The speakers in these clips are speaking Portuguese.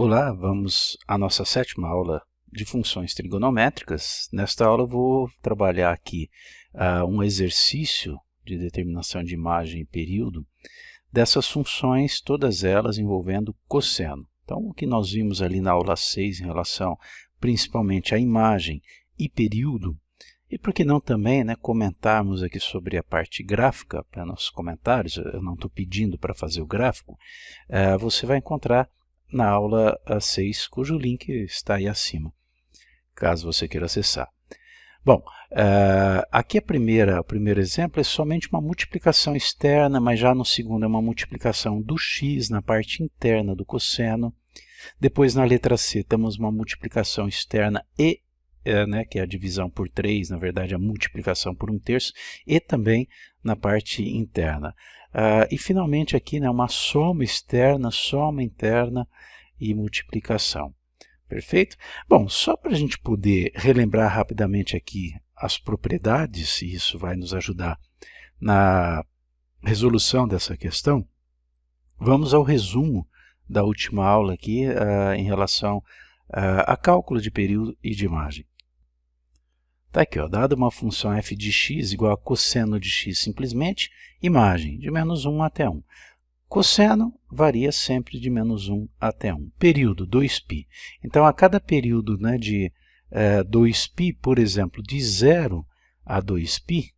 Olá, vamos à nossa sétima aula de funções trigonométricas. Nesta aula eu vou trabalhar aqui um exercício de determinação de imagem e período dessas funções, todas elas envolvendo cosseno. Então, o que nós vimos ali na aula 6 em relação principalmente à imagem e período, e por que não também comentarmos aqui sobre a parte gráfica, para nossos comentários, eu não estou pedindo para fazer o gráfico, você vai encontrar na aula 6, cujo link está aí acima, caso você queira acessar. Bom, aqui o primeiro exemplo é somente uma multiplicação externa, mas já no segundo é uma multiplicação do x na parte interna do cosseno. Depois na letra C temos uma multiplicação externa e que é a divisão por 3, na verdade a multiplicação por 1/3, e também na parte interna. E finalmente aqui uma soma externa, soma interna e multiplicação. Perfeito? Bom, só para a gente poder relembrar rapidamente aqui as propriedades, e isso vai nos ajudar na resolução dessa questão, vamos ao resumo da última aula aqui em relação a cálculo de período e de imagem. Está aqui, dada uma função f de x igual a cosseno de x simplesmente, imagem de menos 1 até 1. Cosseno varia sempre de menos 1 até 1. Período, 2π. Então, a cada período de 2π, por exemplo, de 0 a 2π,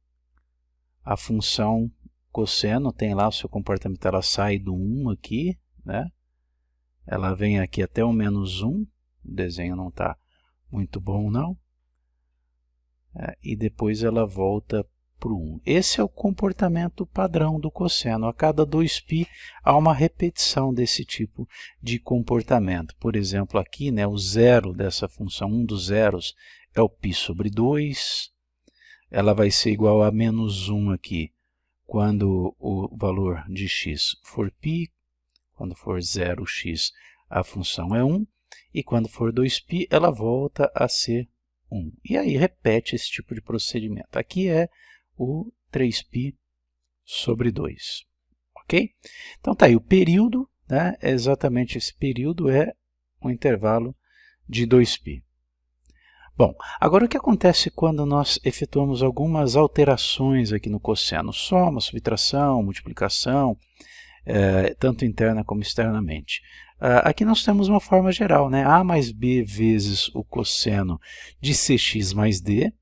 a função cosseno tem lá o seu comportamento, ela sai do 1 aqui, ela vem aqui até o menos 1, o desenho não está muito bom não, e depois ela volta para o 1. Esse é o comportamento padrão do cosseno. A cada 2π há uma repetição desse tipo de comportamento. Por exemplo, aqui o zero dessa função, um dos zeros, é o π sobre 2. Ela vai ser igual a menos 1 aqui, quando o valor de x for π. Quando for 0x, a função é 1. E quando for 2π, ela volta a ser 1. E aí repete esse tipo de procedimento. Aqui é o 3π sobre 2. Ok? Então tá aí, o período, é exatamente esse período, é um intervalo de 2π. Bom, agora o que acontece quando nós efetuamos algumas alterações aqui no cosseno? Soma, subtração, multiplicação, tanto interna como externamente. Aqui nós temos uma forma geral, a mais b vezes o cosseno de cx mais d.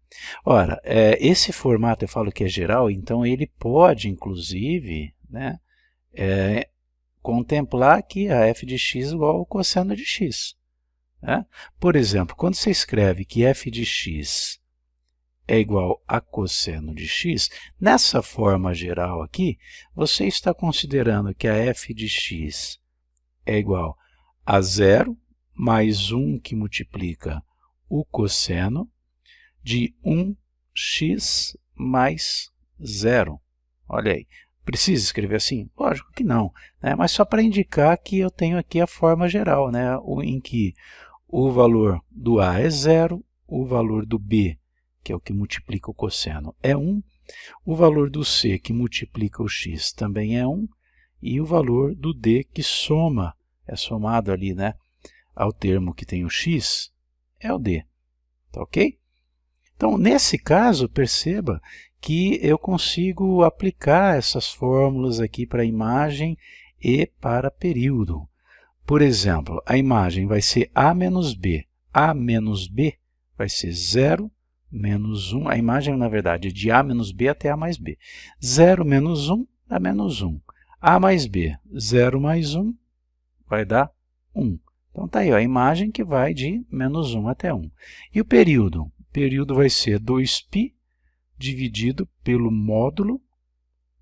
Ora, esse formato eu falo que é geral, então ele pode, inclusive, contemplar que a f de x é igual ao cosseno de x. Por exemplo, quando você escreve que f de x é igual a cosseno de x, nessa forma geral aqui, você está considerando que a f de x é igual a 0 mais 1 que multiplica o cosseno de 1x mais 0. Olha aí, precisa escrever assim? Lógico que não, mas só para indicar que eu tenho aqui a forma geral, em que o valor do a é 0, o valor do b, que é o que multiplica o cosseno, é 1, o valor do c, que multiplica o x, também é 1, e o valor do d, que soma, é somado ali ao termo que tem o x, é o d. Tá ok? Então, nesse caso, perceba que eu consigo aplicar essas fórmulas aqui para imagem e para período. Por exemplo, a imagem vai ser a menos b. A menos b vai ser 0 menos 1. A imagem, na verdade, é de a menos b até a mais b. 0 menos 1 dá menos 1. A mais b, 0 mais 1 vai dar 1. Então, está aí a imagem que vai de menos 1 até 1. E o período? O período vai ser 2π dividido pelo módulo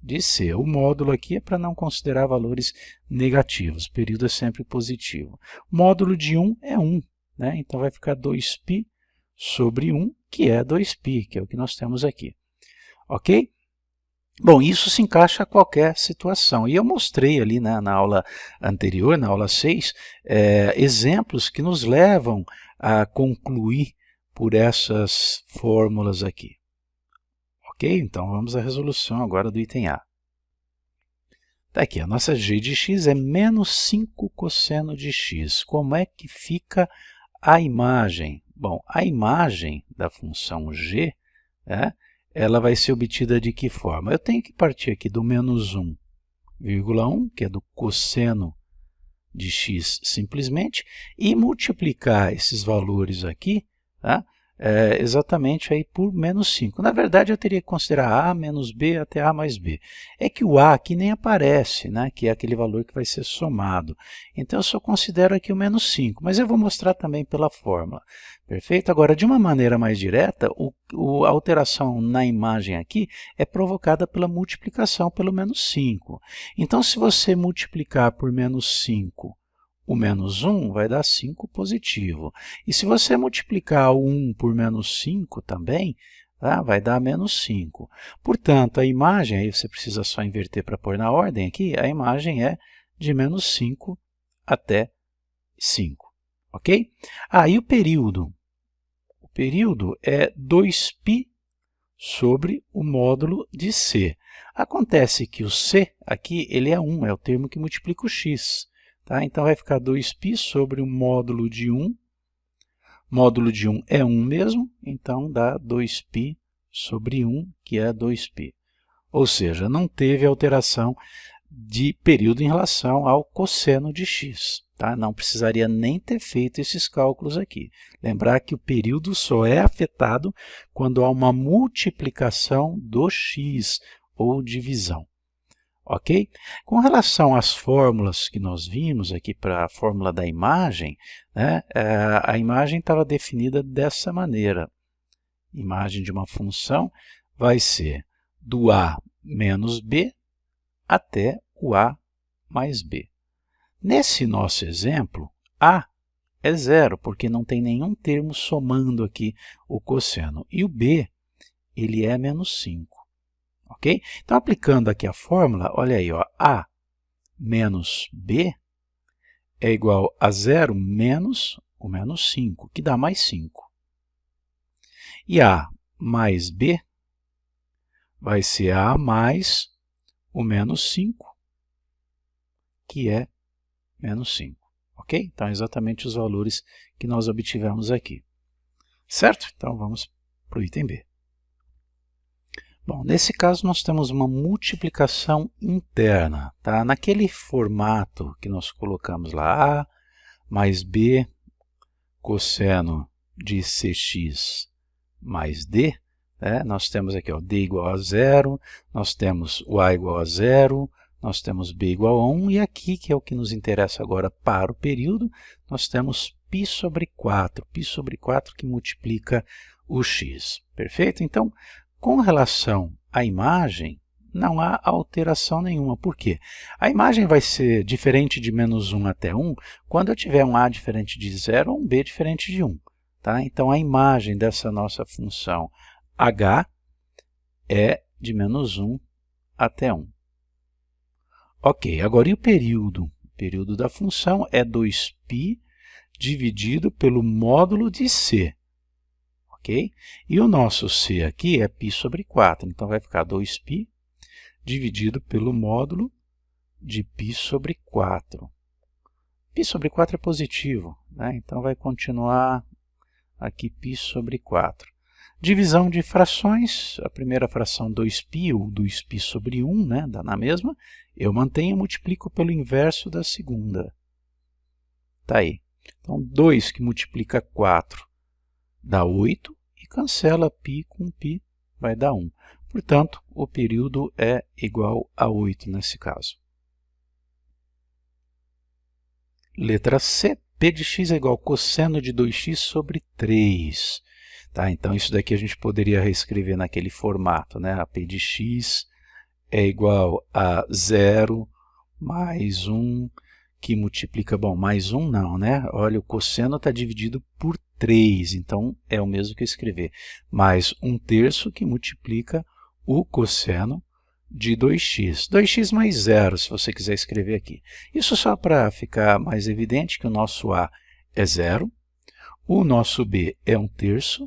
de c. O módulo aqui é para não considerar valores negativos. O período é sempre positivo. O módulo de 1 é 1. Então, vai ficar 2π sobre 1, que é 2π, que é o que nós temos aqui. Ok? Bom, isso se encaixa a qualquer situação. E eu mostrei ali na aula anterior, na aula 6, exemplos que nos levam a concluir por essas fórmulas aqui. Ok? Então, vamos à resolução agora do item A. Tá aqui, a nossa g de x é menos 5 cosseno de x. Como é que fica a imagem? Bom, a imagem da função g, né, ela vai ser obtida de que forma? Eu tenho que partir aqui do menos 1,1, que é do cosseno de x simplesmente, e multiplicar esses valores aqui, tá? Exatamente aí por menos 5. Na verdade, eu teria que considerar a menos b até a mais b. É que o a aqui nem aparece, né? Que é aquele valor que vai ser somado. Então, eu só considero aqui o menos 5, mas eu vou mostrar também pela fórmula. Perfeito? Agora, de uma maneira mais direta, a alteração na imagem aqui é provocada pela multiplicação pelo menos 5. Então, se você multiplicar por menos 5, o menos 1 vai dar 5 positivo. E se você multiplicar o 1 por menos 5 também, tá, vai dar menos 5. Portanto, a imagem, aí você precisa só inverter para pôr na ordem aqui, a imagem é de menos 5 até 5. Ok? E o período? O período é 2π sobre o módulo de c. Acontece que o c aqui ele é 1, é o termo que multiplica o x. Tá? Então, vai ficar 2π sobre o módulo de 1. Módulo de 1 é 1 mesmo, então dá 2π sobre 1, que é 2π. Ou seja, não teve alteração de período em relação ao cosseno de x. Tá? Não precisaria nem ter feito esses cálculos aqui. Lembrar que o período só é afetado quando há uma multiplicação do x, ou divisão. Ok? Com relação às fórmulas que nós vimos aqui para a fórmula da imagem, né, a imagem estava definida dessa maneira. Imagem de uma função vai ser do a menos b até o a mais b. Nesse nosso exemplo, a é zero, porque não tem nenhum termo somando aqui o cosseno. E o b, ele é menos 5. Ok? Então, aplicando aqui a fórmula, olha aí, ó, a menos b é igual a 0 menos o menos 5, que dá mais 5. E a mais b vai ser a mais o menos 5, que é menos 5. Ok? Então, exatamente os valores que nós obtivemos aqui. Certo? Então, vamos para o item B. Bom, nesse caso, nós temos uma multiplicação interna. Tá? Naquele formato que nós colocamos lá, a mais b cosseno de cx mais d, né? Nós temos aqui ó, d igual a 0, nós temos o a igual a 0, nós temos b igual a 1, e aqui, que é o que nos interessa agora para o período, nós temos π sobre 4 que multiplica o x. Perfeito? Então, com relação à imagem, não há alteração nenhuma. Por quê? A imagem vai ser diferente de menos 1 até 1 quando eu tiver um a diferente de 0 ou um b diferente de 1. Tá? Então, a imagem dessa nossa função h é de menos 1 até 1. Ok, agora e o período? O período da função é 2π dividido pelo módulo de c. Okay? E o nosso c aqui é π sobre 4, então vai ficar 2π dividido pelo módulo de π sobre 4. π sobre 4 é positivo, né? Então vai continuar aqui π sobre 4. Divisão de frações, a primeira fração 2π, ou 2π sobre 1, né? Dá na mesma, eu mantenho e multiplico pelo inverso da segunda. Tá aí. Então, 2 que multiplica 4 dá 8, e cancela π com π, vai dar 1. Portanto, o período é igual a 8 nesse caso. Letra C, p de x é igual a cosseno de 2x sobre 3. Tá? Então, isso daqui a gente poderia reescrever naquele formato, né? A p de x é igual a 0 mais 1, que multiplica, bom, mais 1 não, né? Olha, o cosseno está dividido por 3, então é o mesmo que escrever. Mais 1/3 que multiplica o cosseno de 2x. 2x mais 0, se você quiser escrever aqui. Isso só para ficar mais evidente que o nosso a é 0, o nosso b é 1/3,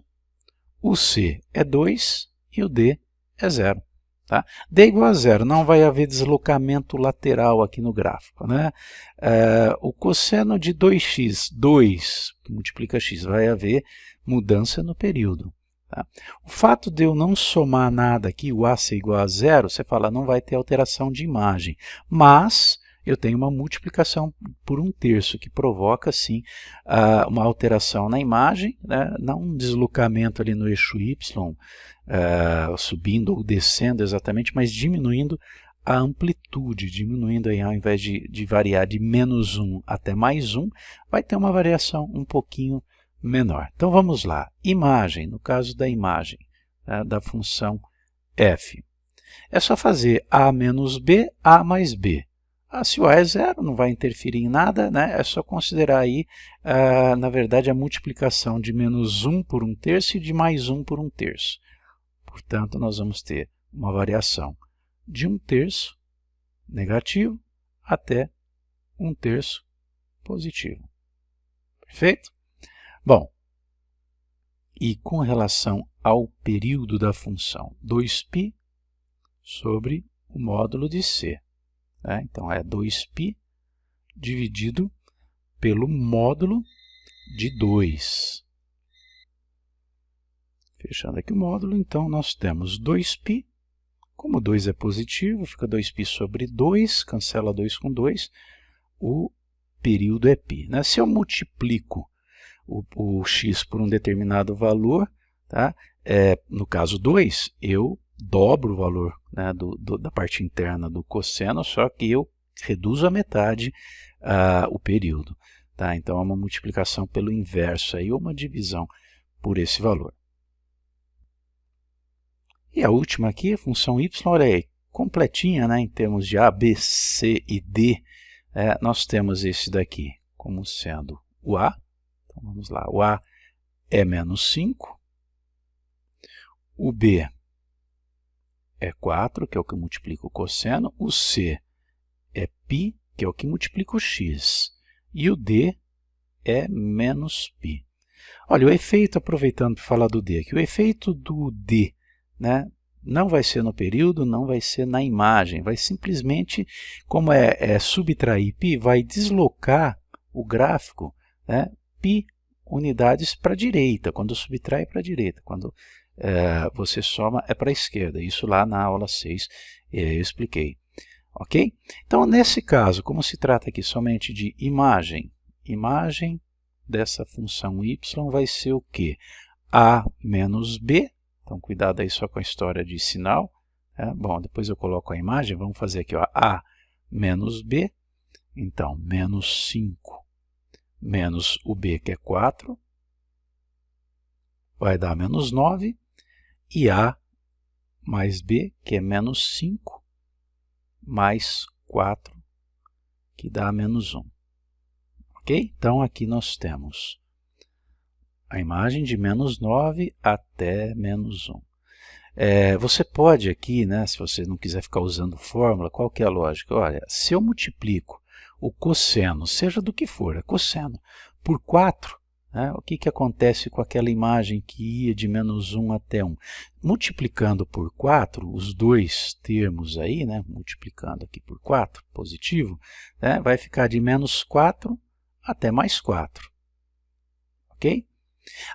o c é 2 e o d é 0. Tá? D igual a zero, não vai haver deslocamento lateral aqui no gráfico, né? O cosseno de 2x, 2, que multiplica x, vai haver mudança no período. Tá? O fato de eu não somar nada aqui, o A ser igual a zero, você fala, não vai ter alteração de imagem, mas eu tenho uma multiplicação por 1/3, que provoca, sim, uma alteração na imagem, né? Não um deslocamento ali no eixo Y, subindo ou descendo exatamente, mas diminuindo a amplitude, diminuindo aí, ao invés de variar de -1 até +1, vai ter uma variação um pouquinho menor. Então vamos lá, imagem, no caso da imagem, da função f. É só fazer a menos b, a mais b. Se o a é zero, não vai interferir em nada, né? É só considerar aí, na verdade, a multiplicação de -1 por 1/3 e de +1 por 1/3. Portanto, nós vamos ter uma variação de 1/3 negativo até 1/3 positivo. Perfeito? Bom, e com relação ao período da função, 2π sobre o módulo de c. Né? Então, é 2π dividido pelo módulo de 2. Fechando aqui o módulo, então nós temos 2π. Como 2 é positivo, fica 2π sobre 2, cancela 2 com 2, o período é π. Né? Se eu multiplico o x por um determinado valor, tá? No caso 2, eu dobro o valor, né, da parte interna do cosseno, só que eu reduzo a metade o período. Tá? Então é uma multiplicação pelo inverso, aí, ou uma divisão por esse valor. E a última aqui, a função y, olha aí, completinha, né, em termos de a, b, c e d. Nós temos esse daqui como sendo o a. Então vamos lá, o a é -5, o b é 4, que é o que multiplica o cosseno, o c é π, que é o que multiplica o x, e o d é -π. Olha, o efeito, aproveitando para falar do d aqui, o efeito do d, né, não vai ser no período, não vai ser na imagem, vai simplesmente, como é subtrair π, vai deslocar o gráfico, né, π unidades para a direita, quando subtrai para a direita, quando você soma é para a esquerda, isso lá na aula 6 eu expliquei. Ok? Então, nesse caso, como se trata aqui somente de imagem, imagem dessa função y vai ser o quê? A menos b, então cuidado aí só com a história de sinal. Bom, depois eu coloco a imagem, vamos fazer aqui, ó, a menos b, então menos 5 menos o b, que é 4, vai dar menos 9, e a mais b, que é menos 5, mais 4, que dá menos 1. Ok? Então, aqui nós temos a imagem de menos 9 até menos 1. Você pode aqui, né, se você não quiser ficar usando fórmula, qual que é a lógica? Olha, se eu multiplico o cosseno, seja do que for, é cosseno, por 4, né, o que acontece com aquela imagem que ia de menos 1 até 1? Multiplicando por 4, os dois termos aí, né, multiplicando aqui por 4, positivo, né, vai ficar de menos 4 até mais 4. Ok?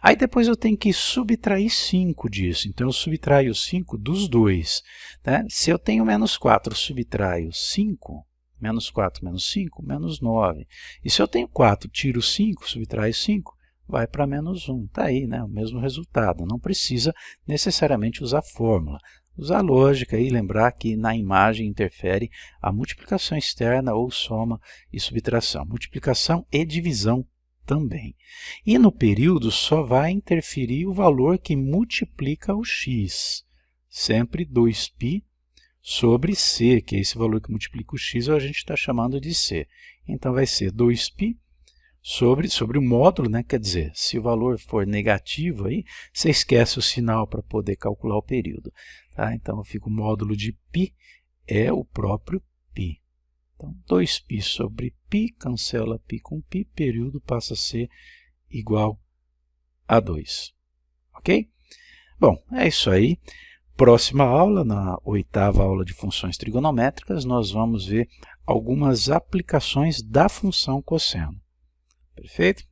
Aí depois eu tenho que subtrair 5 disso, então eu subtraio 5 dos dois. Né? Se eu tenho menos 4, subtraio 5, menos 4 menos 5, menos 9. E se eu tenho 4, tiro 5, subtraio 5, vai para menos 1. Está aí, né? O mesmo resultado. Não precisa necessariamente usar fórmula. Usar lógica e lembrar que na imagem interfere a multiplicação externa ou soma e subtração. Multiplicação e divisão também. E no período só vai interferir o valor que multiplica o x. Sempre 2π sobre c, que é esse valor que multiplica o x, a gente está chamando de c. Então vai ser 2π sobre o módulo, né? Quer dizer, se o valor for negativo, aí, você esquece o sinal para poder calcular o período. Tá? Então fica o módulo de π, é o próprio π. Então, 2π sobre π, cancela π com π, período passa a ser igual a 2. Ok? Bom, é isso aí. Próxima aula, na 8ª aula de funções trigonométricas, nós vamos ver algumas aplicações da função cosseno. Perfeito?